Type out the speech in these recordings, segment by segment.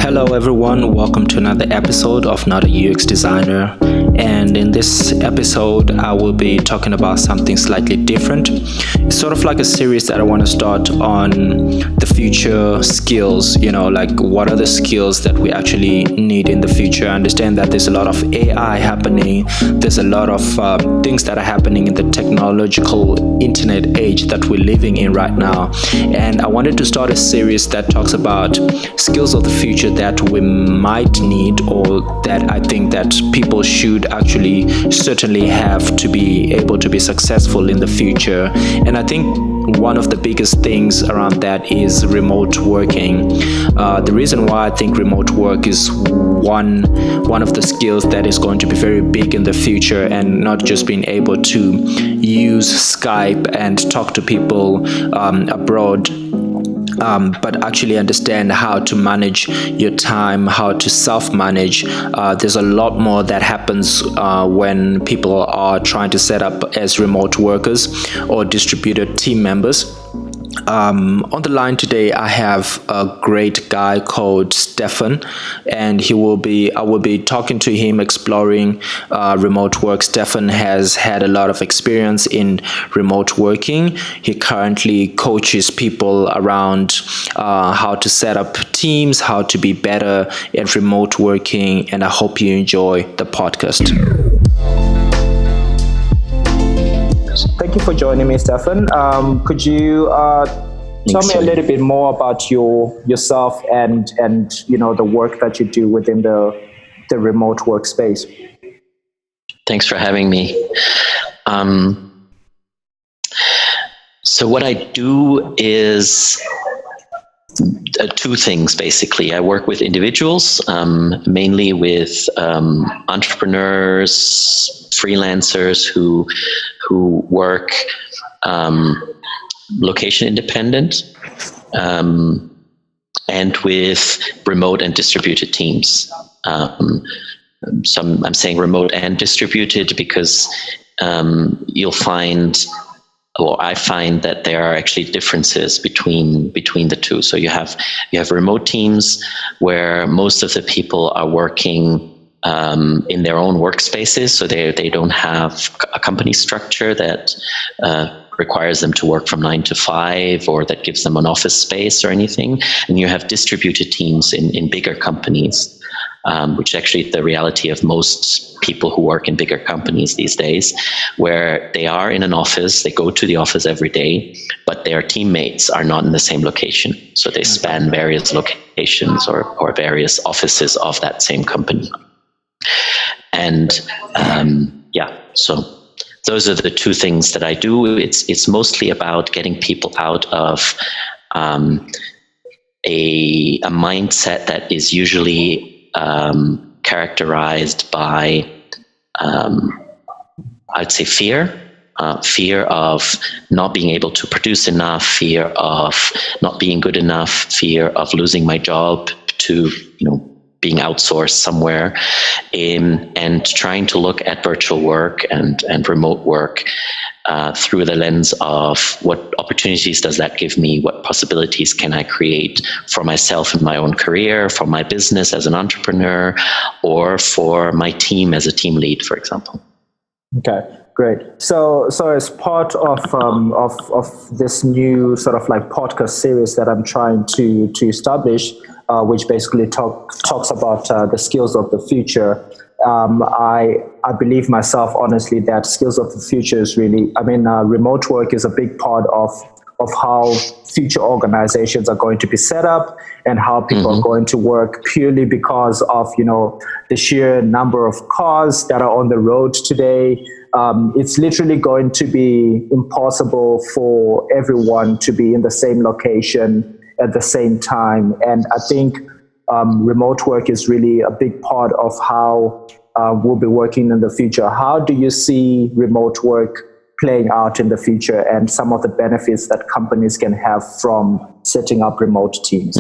Hello, everyone. Welcome to another episode of Not a UX Designer. And in this episode, I will be talking about something slightly different. It's sort of like a series that I want to start on the future skills, like what are the skills that we actually need in the future. I understand that there's a lot of AI happening. There's a lot of things that are happening in the technological internet age that we're living in right now. And I wanted to start a series that talks about skills of the future that we might need, or that I think that people should actually certainly have to be able to be successful in the future. And I think one of the biggest things around that is remote working. The reason why I think remote work is one of the skills that is going to be very big in the future, and not just being able to use Skype and talk to people abroad, but actually understand how to manage your time, how to self-manage. There's a lot more that happens when people are trying to set up as remote workers or distributed team members. On the line today, I have a great guy called Stephan, and I will be talking to him, exploring remote work. Stephan has had a lot of experience in remote working. He currently coaches people around how to set up teams, how to be better at remote working, and I hope you enjoy the podcast. Thank you for joining me, Stephan. Could you tell me a little bit more about yourself and the work that you do within the remote workspace? Thanks for having me. So what I do is two things, basically. I work with individuals, mainly with entrepreneurs, freelancers who work location independent, and with remote and distributed teams. I'm saying remote and distributed because you'll find, or I find, that there are actually differences between the two. So you have remote teams where most of the people are working in their own workspaces, so they don't have a company structure that requires them to work from 9 to 5, or that gives them an office space or anything. And you have distributed teams in bigger companies, which is actually the reality of most people who work in bigger companies these days, where they are in an office, they go to the office every day, but their teammates are not in the same location. So they span various locations or various offices of that same company. And so those are the two things that I do. It's mostly about getting people out of a mindset that is usually characterized by, I'd say, fear of not being able to produce enough, fear of not being good enough, fear of losing my job to, being outsourced somewhere, and trying to look at virtual work and remote work through the lens of what opportunities does that give me, what possibilities can I create for myself in my own career, for my business as an entrepreneur, or for my team as a team lead, for example. Okay, great. So as part of this new sort of like podcast series that I'm trying to establish, which basically talks about the skills of the future. I believe myself, honestly, that skills of the future is really, remote work is a big part of how future organizations are going to be set up, and how people are going to work, purely because of, the sheer number of cars that are on the road today. It's literally going to be impossible for everyone to be in the same location at the same time. And I think remote work is really a big part of how we'll be working in the future. How do you see remote work playing out in the future, and some of the benefits that companies can have from setting up remote teams?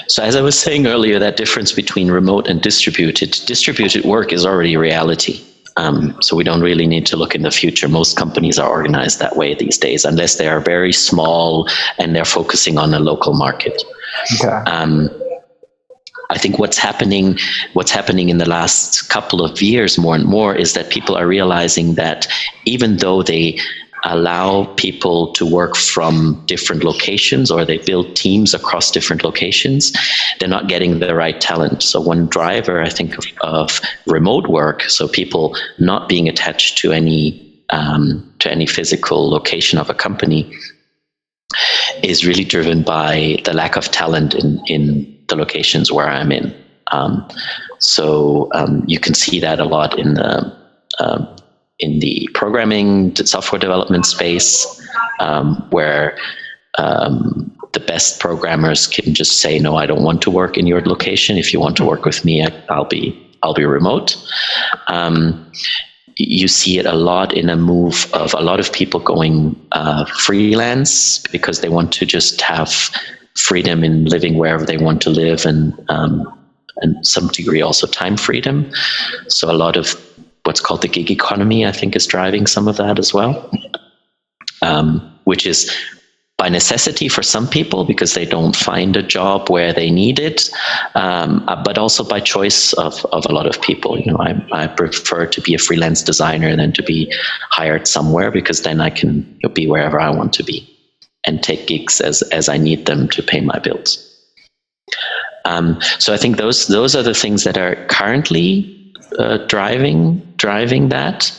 So as I was saying earlier, that difference between remote and distributed work is already a reality. So we don't really need to look in the future. Most companies are organized that way these days, unless they are very small and they're focusing on a local market. Okay. I think what's happening in the last couple of years more and more is that people are realizing that even though they allow people to work from different locations, or they build teams across different locations, they're not getting the right talent. So one driver, I think, of remote work, so people not being attached to any physical location of a company, is really driven by the lack of talent in the locations where I'm in. So you can see that a lot in the programming, software development space, where the best programmers can just say, no, I don't want to work in your location. If you want to work with me, I'll be remote. You see it a lot in a move of a lot of people going freelance, because they want to just have freedom in living wherever they want to live, and some degree also time freedom. So a lot of what's called the gig economy, I think, is driving some of that as well, which is by necessity for some people because they don't find a job where they need it, but also by choice of a lot of people. You know, I prefer to be a freelance designer than to be hired somewhere, because then I can be wherever I want to be and take gigs as I need them to pay my bills. So I think those are the things that are currently driving that.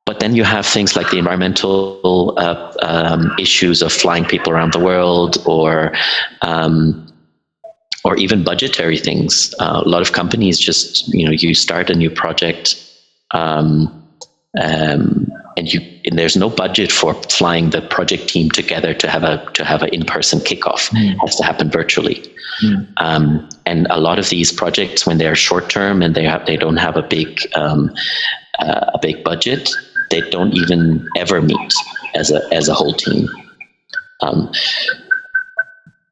But then you have things like the environmental issues of flying people around the world, or even budgetary things. A lot of companies just, you start a new project, and there's no budget for flying the project team together to have an in-person kickoff. It has to happen virtually. And a lot of these projects, when they're short-term and they don't have a big budget, they don't even ever meet as a whole team.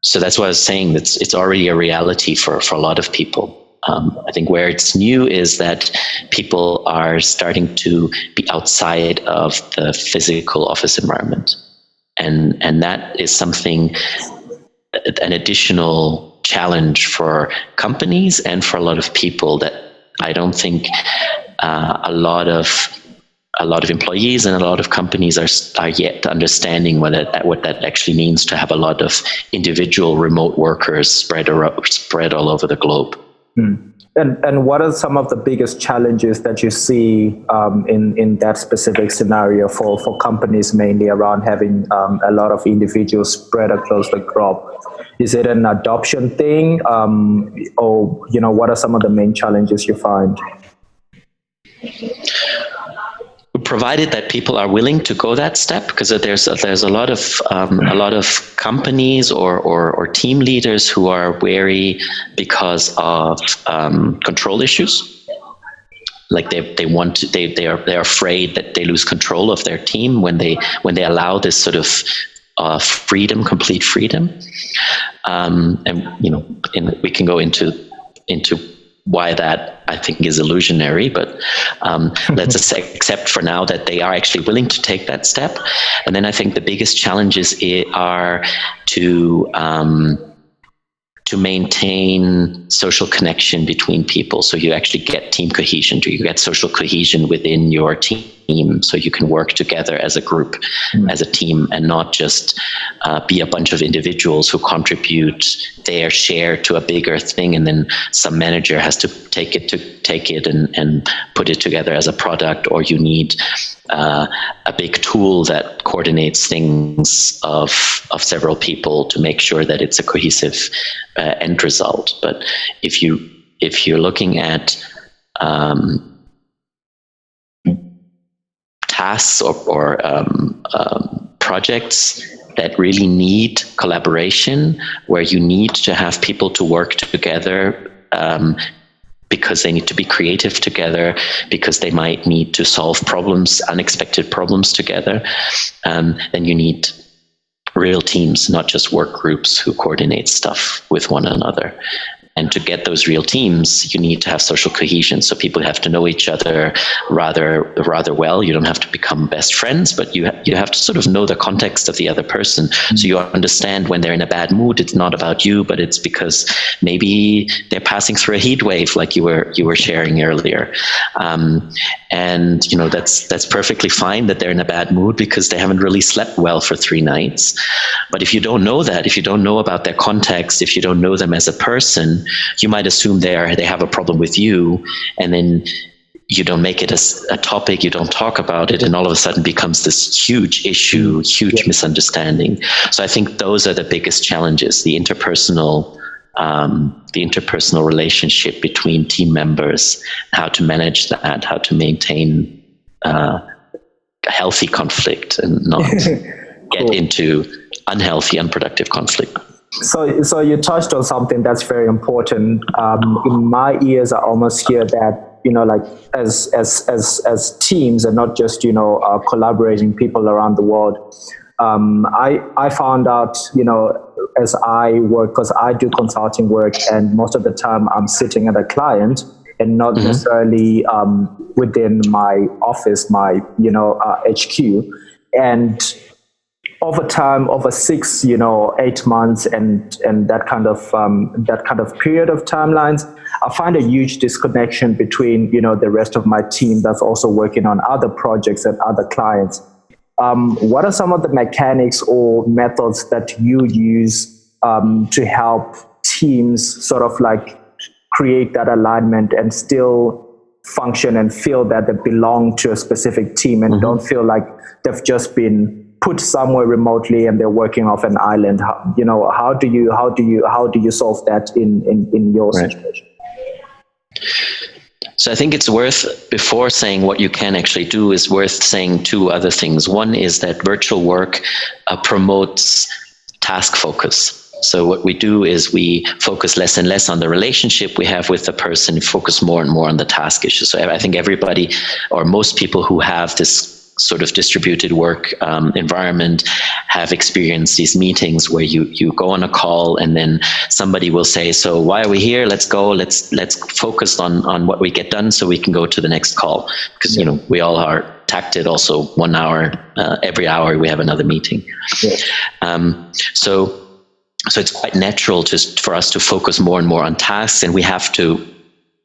So that's what I was saying. It's already a reality for a lot of people. I think where it's new is that people are starting to be outside of the physical office environment, and that is something, an additional challenge for companies and for a lot of people, that I don't think a lot of employees and a lot of companies are yet understanding what that actually means to have a lot of individual remote workers spread all over the globe. And what are some of the biggest challenges that you see in that specific scenario for companies, mainly around having a lot of individuals spread across the globe? Is it an adoption thing, or what are some of the main challenges you find? Provided that people are willing to go that step, because there's a lot of companies or team leaders who are wary because of control issues. Like they're afraid that they lose control of their team when they allow this sort of freedom, complete freedom. And we can go into why that I think is illusionary, but let's accept for now that they are actually willing to take that step. And then I think the biggest challenges are to maintain social connection between people, so you actually get team cohesion, you get social cohesion within your team, so you can work together as a group, as a team, and not just be a bunch of individuals who contribute their share to a bigger thing, and then some manager has to take it and put it together as a product, or you need a big tool that coordinates things of several people to make sure that it's a cohesive end result. But if you're looking at tasks or projects that really need collaboration, where you need to have people to work together, because they need to be creative together, because they might need to solve problems, unexpected problems together, then you need real teams, not just work groups who coordinate stuff with one another. And to get those real teams, you need to have social cohesion. So people have to know each other rather well. You don't have to become best friends, but you have to sort of know the context of the other person. So you understand when they're in a bad mood, it's not about you, but it's because maybe they're passing through a heat wave, like you were sharing earlier. And that's perfectly fine that they're in a bad mood because they haven't really slept well for 3 nights. But if you don't know that, if you don't know about their context, if you don't know them as a person, you might assume they have a problem with you, and then you don't make it a topic, you don't talk about it, and all of a sudden becomes this huge issue, huge misunderstanding. So I think those are the biggest challenges, the interpersonal relationship between team members, how to manage that, how to maintain healthy conflict and not get into unhealthy, unproductive conflict. So you touched on something that's very important. In my ears, I almost hear that, like as teams and not just, collaborating people around the world. I found out, as I work, because I do consulting work, and most of the time I'm sitting at a client and not necessarily within my office, my, HQ. And over time, over 6, 8 months, and that kind of period of timelines, I find a huge disconnection between, the rest of my team that's also working on other projects and other clients. What are some of the mechanics or methods that you use to help teams sort of like create that alignment and still function and feel that they belong to a specific team and don't feel like they've just been put somewhere remotely and they're working off an island? How do you solve that in your situation? So I think it's worth, before saying what you can actually do, is worth saying 2 other things. One is that virtual work promotes task focus. So what we do is we focus less and less on the relationship we have with the person, focus more and more on the task issue. So I think everybody, or most people who have this sort of distributed work environment, have experienced these meetings where you go on a call and then somebody will say, so why are we here? Let's go. Let's focus on what we get done so we can go to the next call. Because, we all are tacted also 1 hour, every hour we have another meeting. So it's quite natural for us to focus more and more on tasks, and we have to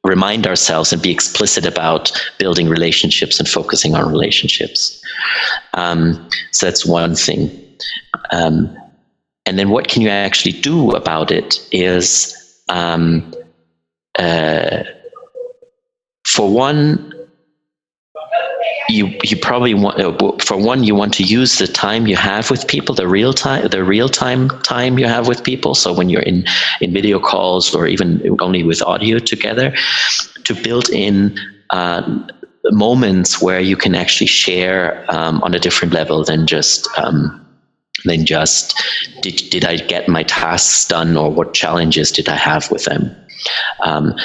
remind ourselves and be explicit about building relationships and focusing on relationships. So that's one thing. And then what can you actually do about it is, for one, you probably want, you want to use the time you have with people, the real time you have with people. So when you're in video calls or even only with audio together, to build in moments where you can actually share on a different level than just did I get my tasks done, or what challenges did I have with them.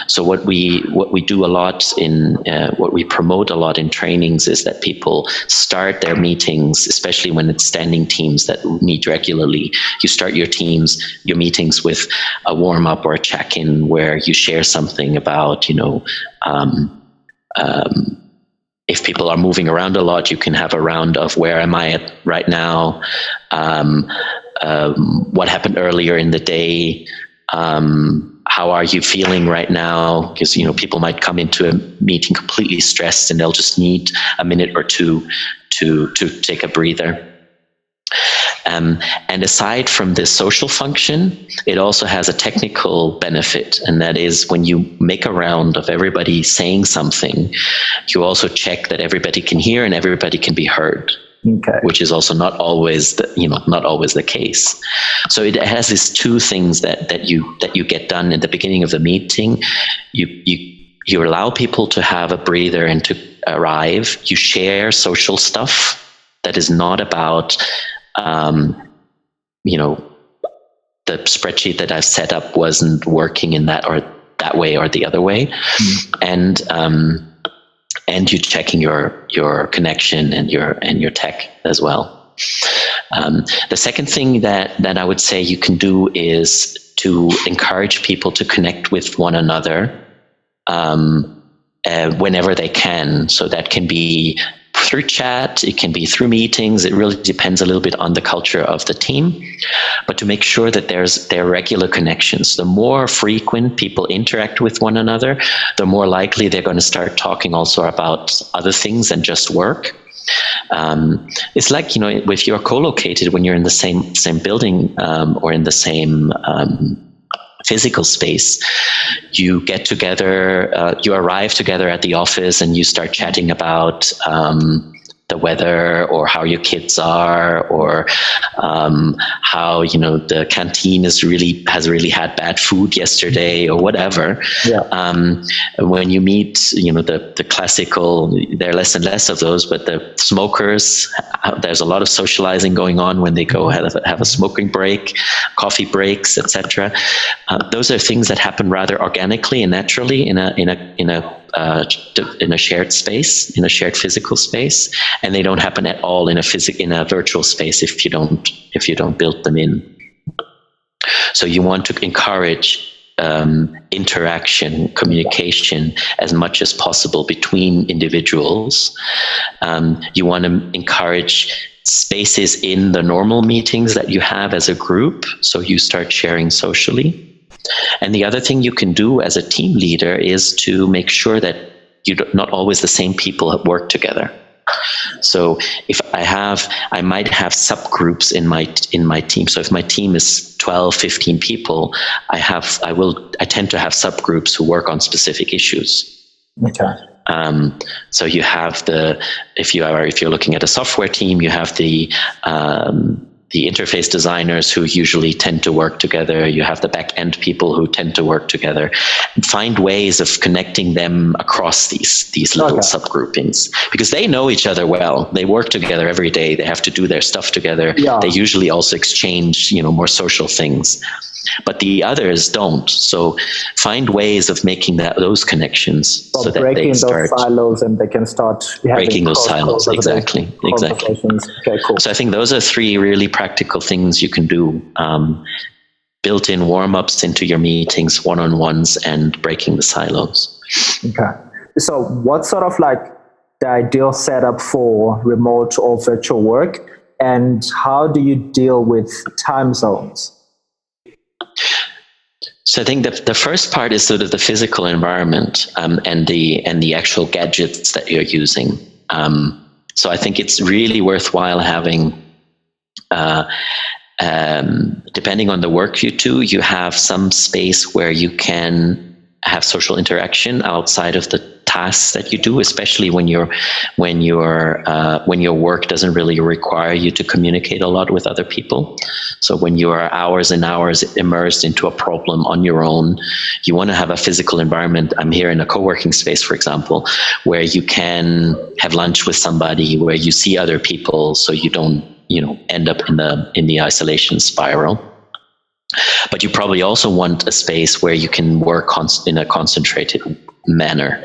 So what we do a lot in what we promote a lot in trainings is that people start their meetings, especially when it's standing teams that meet regularly. You start your meetings with a warm up or a check-in where you share something about, if people are moving around a lot, you can have a round of where am I at right now, what happened earlier in the day. How are you feeling right now? Because, people might come into a meeting completely stressed and they'll just need a minute or two to take a breather. And aside from this social function, it also has a technical benefit. And that is, when you make a round of everybody saying something, you also check that everybody can hear and everybody can be heard. Okay. Which is also not always the case. So it has these 2 things that you get done at the beginning of the meeting. You allow people to have a breather and to arrive. You share social stuff that is not about the spreadsheet that I've set up wasn't working in that way or the other way, and you checking your connection and your tech as well. The second thing that I would say you can do is to encourage people to connect with one another whenever they can. So that can be through chat, it can be through meetings. It really depends a little bit on the culture of the team, but to make sure that there are regular connections. The more frequent people interact with one another, the more likely they're going to start talking also about other things than just work. It's like, if you're co-located, when you're in the same building or in the same physical space, you get together, you arrive together at the office and you start chatting about the weather or how your kids are, or how the canteen has really had bad food yesterday, or whatever. When you meet the classical, there are less and less of those, but the smokers, there's a lot of socializing going on when they go have a smoking break, coffee breaks, etc. Those are things that happen rather organically and naturally in a shared space, in a shared physical space, and they don't happen at all in a virtual space if you don't build them in. So you want to encourage interaction, communication as much as possible between individuals. You want to encourage spaces in the normal meetings that you have as a group, so you start sharing socially. And the other thing you can do as a team leader is to make sure that not always the same people work together. So if I might have subgroups in my team. So if my team is 12, 15 people, I tend to have subgroups who work on specific issues. Okay. So you have if you're looking at a software team, you have the interface designers who usually tend to work together. You have the back-end people who tend to work together. And find ways of connecting them across these little subgroupings, because they know each other well. They work together every day. They have to do their stuff together. Yeah. They usually also exchange, more social things. But the others don't. So find ways of making those connections so that they start those silos, and they can start breaking those silos. Exactly. Okay, cool. So I think those are 3 really practical things you can do. Built-in warm-ups into your meetings, one-on-ones, and breaking the silos. Okay. So what's sort of like the ideal setup for remote or virtual work, and how do you deal with time zones? So I think the first part is sort of the physical environment and the actual gadgets that you're using. So I think it's really worthwhile having, depending on the work you do, you have some space where you can have social interaction outside of the tasks that you do, especially when your work doesn't really require you to communicate a lot with other people. So when you are hours and hours immersed into a problem on your own, you want to have a physical environment. I'm here in a co-working space, for example, where you can have lunch with somebody, where you see other people, so you don't end up in the isolation spiral. But you probably also want a space where you can work in a concentrated manner.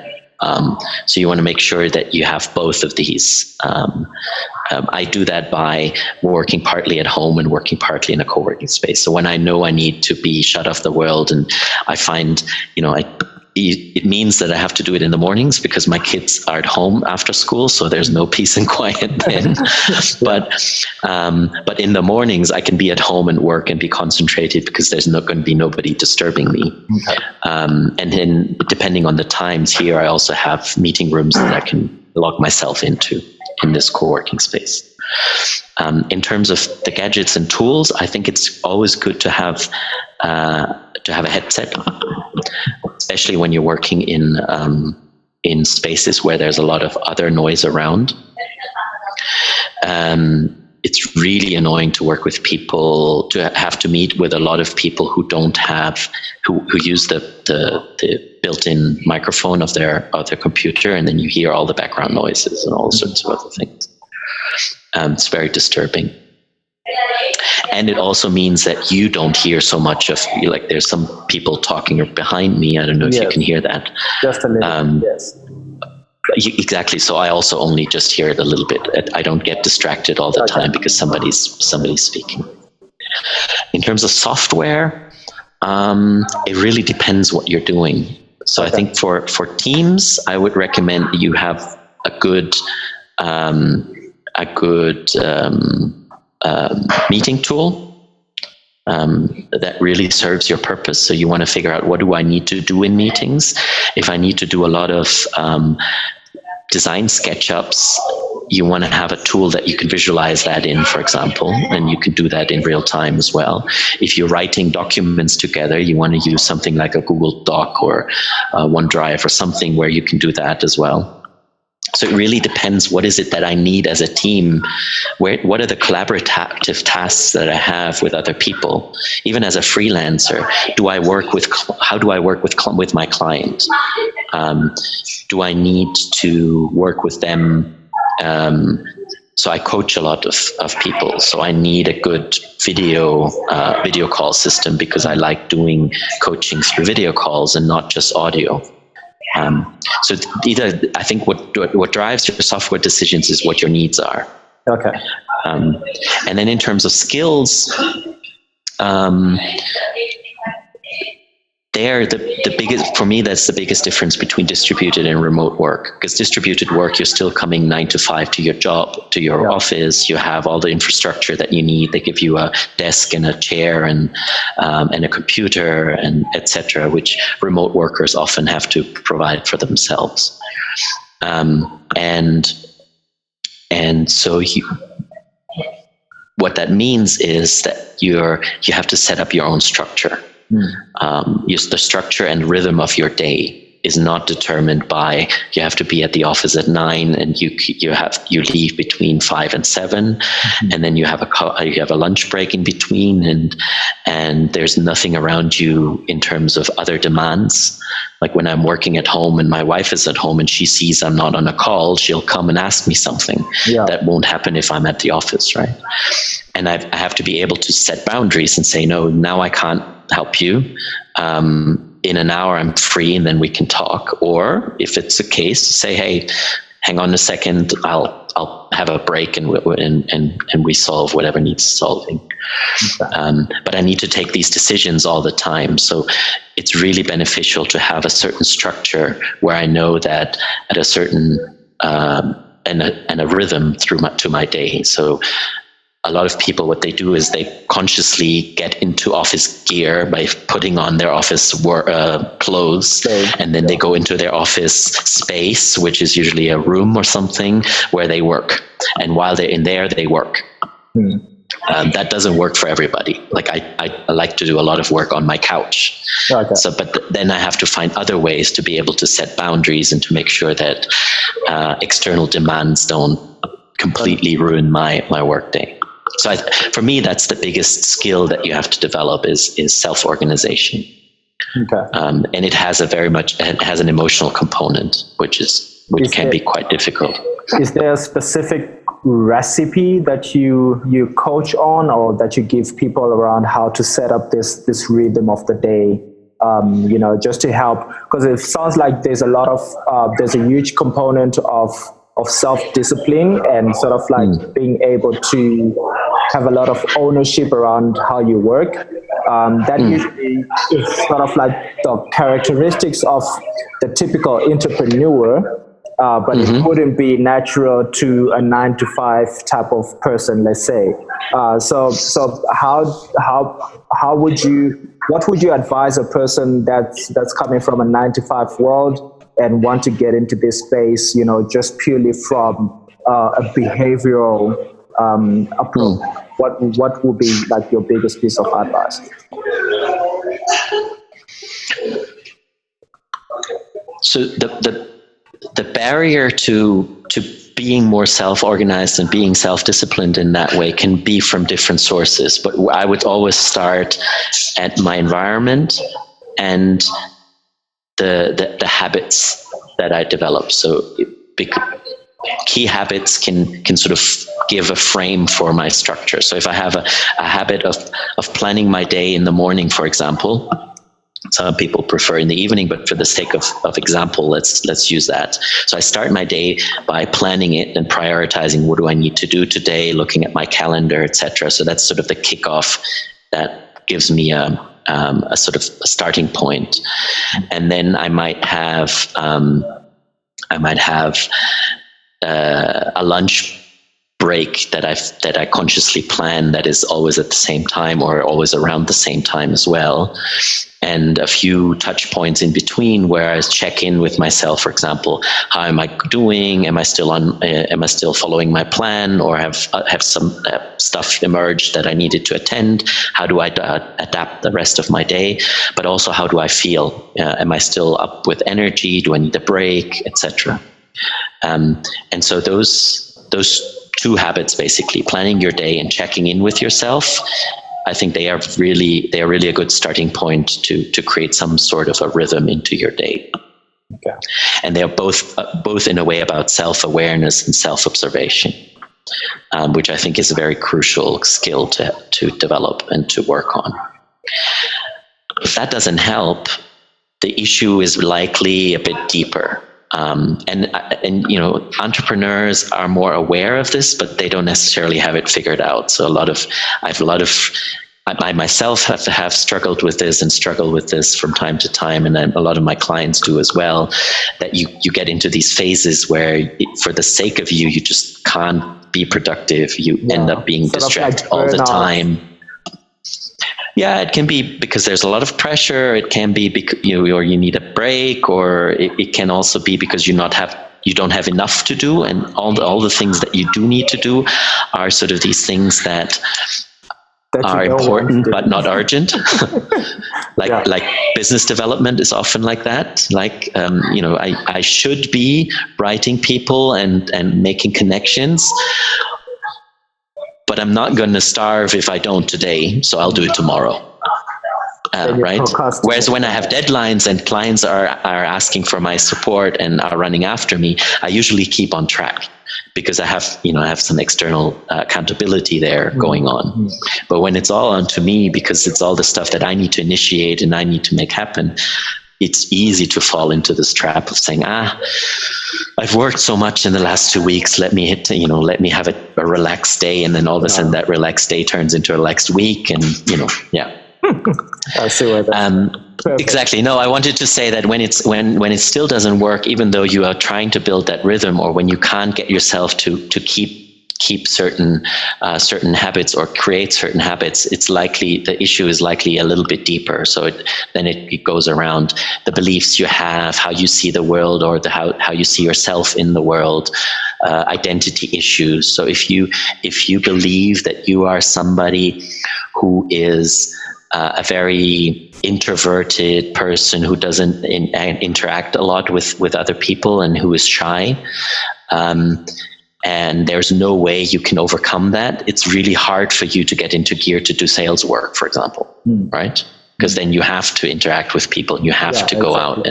So you want to make sure that you have both of these. I do that by working partly at home and working partly in a co-working space. So when I know I need to be shut off the world, and I find, it means that I have to do it in the mornings because my kids are at home after school, so there's no peace and quiet then. But in the mornings, I can be at home and work and be concentrated because there's not going to be nobody disturbing me. Okay. And then, depending on the times here, I also have meeting rooms that I can log myself into in this co-working space. In terms of the gadgets and tools, I think it's always good to have a headset, especially when you're working in spaces where there's a lot of other noise around. It's really annoying to work with people, to have to meet with a lot of people who don't have, who use the built-in microphone of their computer, and then you hear all the background noises and all sorts of other things. It's very disturbing. And it also means that you don't hear so much of, like, there's some people talking behind me. I don't know if you can hear that. Just a little, yes. Exactly. So I also only just hear it a little bit. I don't get distracted all the time because somebody's speaking. In terms of software, It really depends what you're doing. So I think for teams, I would recommend you have a good meeting tool that really serves your purpose. So you want to figure out, what do I need to do in meetings? If I need to do a lot of design SketchUps, you want to have a tool that you can visualize that in, for example, and you can do that in real time as well. If you're writing documents together, you want to use something like a Google Doc or OneDrive or something where you can do that as well. So it really depends, what is it that I need as a team? What are the collaborative tasks that I have with other people? Even as a freelancer, how do I work with my client? Do I need to work with them? So I coach a lot of people. So I need a good video call system, because I like doing coaching through video calls and not just audio. So I think what drives your software decisions is what your needs are. Okay. And then in terms of skills, the biggest, for me, that's the biggest difference between distributed and remote work. Because distributed work, you're still coming 9 to 5 to your job, to your office. You have all the infrastructure that you need. They give you a desk and a chair and a computer and etc., which remote workers often have to provide for themselves. And so what that means is that you have to set up your own structure. The structure and rhythm of your day is not determined by, you have to be at the office at 9 and you leave between 5 and 7, and then you have a lunch break in between, and there's nothing around you in terms of other demands. Like when I'm working at home and my wife is at home and she sees I'm not on a call, she'll come and ask me something. That won't happen if I'm at the office, right? And I have to be able to set boundaries and say, no, now I can't help you. In an hour I'm free and then we can talk. Or if it's a case, say, hey, hang on a second, I'll have a break and we solve whatever needs solving. But I need to take these decisions all the time. So it's really beneficial to have a certain structure where I know that at a certain and a rhythm to my day. So a lot of people, what they do is they consciously get into office gear by putting on their office clothes, and then they go into their office space, which is usually a room or something, where they work. And while they're in there, they work. That doesn't work for everybody. Like I like to do a lot of work on my couch. So, but then I have to find other ways to be able to set boundaries and to make sure that external demands don't completely ruin my workday. So for me, that's the biggest skill that you have to develop is self-organization. And it has an emotional component, which can be quite difficult. Is there a specific recipe that you coach on, or that you give people around how to set up this rhythm of the day? Just to help, because it sounds like there's a huge component of self-discipline and sort of like being able to have a lot of ownership around how you work. That usually is sort of like the characteristics of the typical entrepreneur, but it wouldn't be natural to a 9 to 5 type of person, let's say. So what would you advise a person that's coming from a 9 to 5 world and want to get into this space, just purely from a behavioral approach? What would be like your biggest piece of advice? So the barrier to being more self-organized and being self-disciplined in that way can be from different sources. But I would always start at my environment and the habits that I develop. So key habits can sort of give a frame for my structure. So if I have a habit of planning my day in the morning, for example, some people prefer in the evening, but for the sake of example, let's use that. So I start my day by planning it and prioritizing what do I need to do today, looking at my calendar, etc. So that's sort of the kickoff that gives me a a sort of a starting point. And then I might have a lunch break that I consciously plan that is always at the same time or always around the same time as well, and a few touch points in between where I check in with myself. For example, how am I doing? Am I still following my plan, or have some stuff emerged that I needed to attend? How do I adapt the rest of my day? But also, how do I feel? Am I still up with energy? Do I need a break, etc.? And so those two habits, basically planning your day and checking in with yourself, I think they are really a good starting point to create some sort of a rhythm into your day. Okay. And they are both in a way about self-awareness and self-observation, which I think is a very crucial skill to develop and to work on. If that doesn't help, the issue is likely a bit deeper. And entrepreneurs are more aware of this, but they don't necessarily have it figured out. So I myself have struggled with this and struggle with this from time to time, and a lot of my clients do as well. That you get into these phases where, for the sake of you just can't be productive. You end up being distracted all the time. Yeah, it can be because there's a lot of pressure. It can be because or you need a break, or it can also be because you don't have enough to do, and all the things that you do need to do are sort of these things that are important but not urgent. Like business development is often like that. I should be writing people and making connections, but I'm not going to starve if I don't today, so I'll do it tomorrow. Right? Whereas when I have deadlines and clients are asking for my support and are running after me, I usually keep on track because I have some external accountability there going on. But when it's all onto me, because it's all the stuff that I need to initiate and I need to make happen, it's easy to fall into this trap of saying, I've worked so much in the last 2 weeks. Let me have a relaxed day. And then all of a sudden that relaxed day turns into a relaxed week. And, I see where that's exactly. No, I wanted to say that when it still doesn't work, even though you are trying to build that rhythm, or when you can't get yourself to keep certain habits or create certain habits, the issue is likely a little bit deeper. So it goes around the beliefs you have, how you see the world, or how you see yourself in the world, identity issues. So if you believe that you are somebody who is a very introverted person who doesn't interact a lot with other people and who is shy, and there's no way you can overcome that, it's really hard for you to get into gear to do sales work, for example, right? Because then you have to interact with people, you have to go out,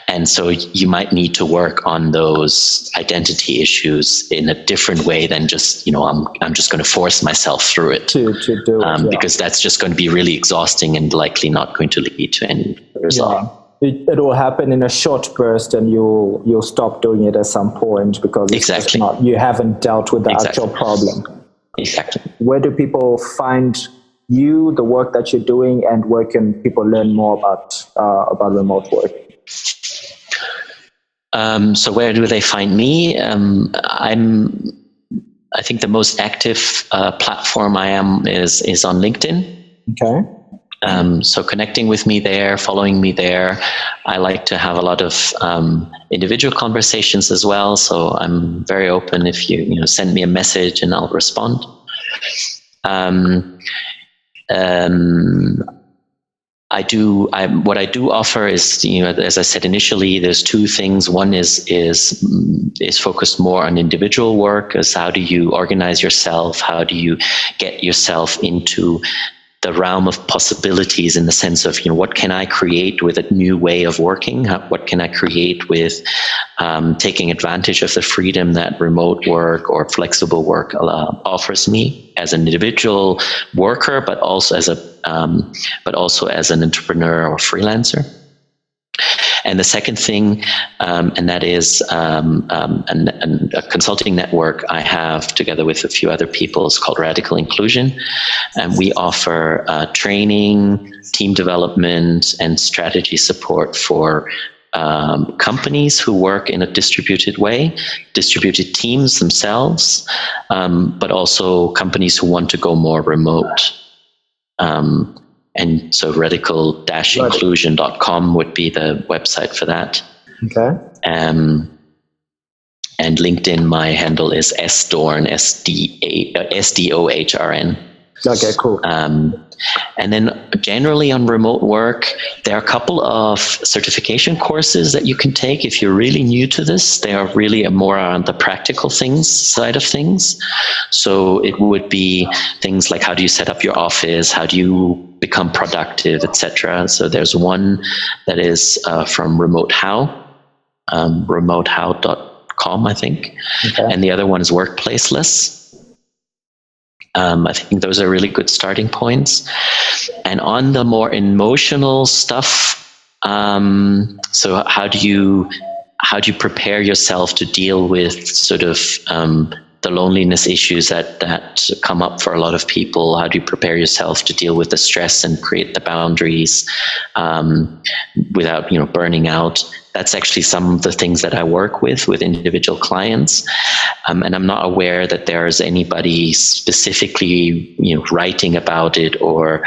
and so you might need to work on those identity issues in a different way than just I'm just going to force myself through it to do it, because that's just going to be really exhausting and likely not going to lead to any result. It will happen in a short burst, and you'll stop doing it at some point because it's you haven't dealt with the actual problem. Exactly. Where do people find you, the work that you're doing, and where can people learn more about remote work? So where do they find me? I think the most active platform I am is on LinkedIn. Okay. So connecting with me there, following me there. I like to have a lot of individual conversations as well. So I'm very open. If you send me a message, and I'll respond. What I do offer is, as I said initially, there's two things. One is focused more on individual work, as how do you organize yourself? How do you get yourself into the realm of possibilities, in the sense of, what can I create with a new way of working? What can I create with taking advantage of the freedom that remote work or flexible work offers me as an individual worker, but also as an entrepreneur or freelancer. And the second thing, and that is a consulting network I have together with a few other people, is called Radical Inclusion. And we offer training, team development, and strategy support for companies who work in a distributed way, distributed teams themselves, but also companies who want to go more remote. And so radical-inclusion.com would be the website for that. Okay. And LinkedIn, my handle is sdohrn, SDOHRN. Okay, cool. And then generally on remote work, there are a couple of certification courses that you can take if you're really new to this. They are really more on the practical things side of things. So it would be things like, how do you set up your office? How do you become productive, etc. So there's one that is from Remote How, remotehow.com, I think. Okay. And the other one is Workplaceless. I think those are really good starting points. And on the more emotional stuff, so how do you prepare yourself to deal with sort of the loneliness issues that come up for a lot of people? How do you prepare yourself to deal with the stress and create the boundaries without burning out? That's actually some of the things that I work with individual clients, and I'm not aware that there's anybody specifically writing about it or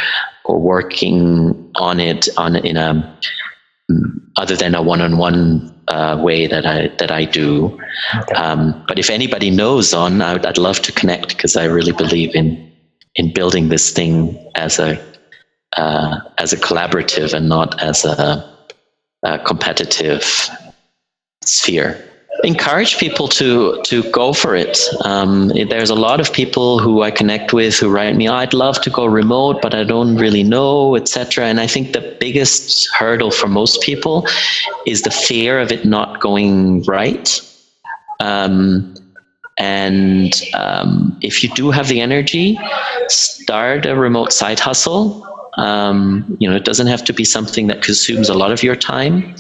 working on it in a other than a one-on-one way that I do. Okay. But if anybody knows I'd love to connect, because I really believe in building this thing as a collaborative and not as a competitive sphere. Encourage people to go for it. There's a lot of people who I connect with who write me, I'd love to go remote, but I don't really know, etc. And I think the biggest hurdle for most people is the fear of it not going right. If you do have the energy, start a remote side hustle. It doesn't have to be something that consumes a lot of your time,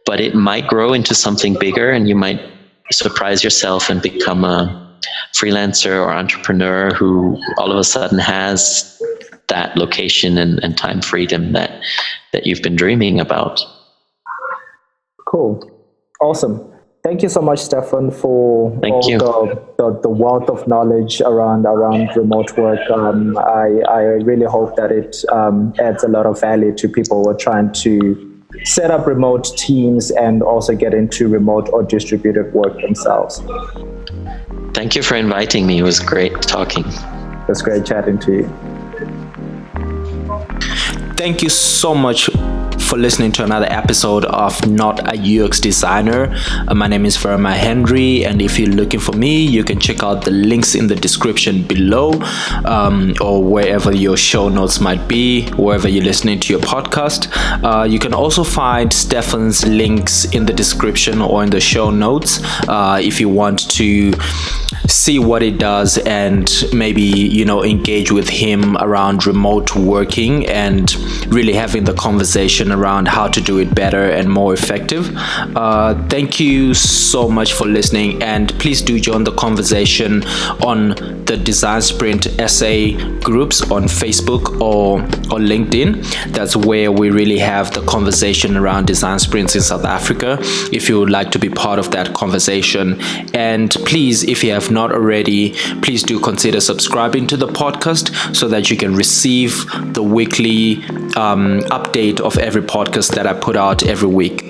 but it might grow into something bigger, and you might surprise yourself and become a freelancer or entrepreneur who all of a sudden has that location and time freedom that you've been dreaming about. Cool. Awesome. Thank you so much, Stephan, for the wealth of knowledge around remote work. I really hope that it adds a lot of value to people who are trying to set up remote teams and also get into remote or distributed work themselves. Thank you for inviting me. It was great talking. It was great chatting to you. Thank you so much for listening to another episode of Not a UX Designer. My name is Varima Henry, and if you're looking for me, you can check out the links in the description below, or wherever your show notes might be, wherever you're listening to your podcast. You can also find Stephan's links in the description or in the show notes if you want to see what he does and maybe engage with him around remote working and really having the conversation around how to do it better and more effective. Thank you so much for listening, and please do join the conversation on the Design Sprint SA groups on Facebook or LinkedIn. That's where we really have the conversation around design sprints in South Africa, if you would like to be part of that conversation. And please, if you have not already, please do consider subscribing to the podcast so that you can receive the weekly update of every podcast that I put out every week.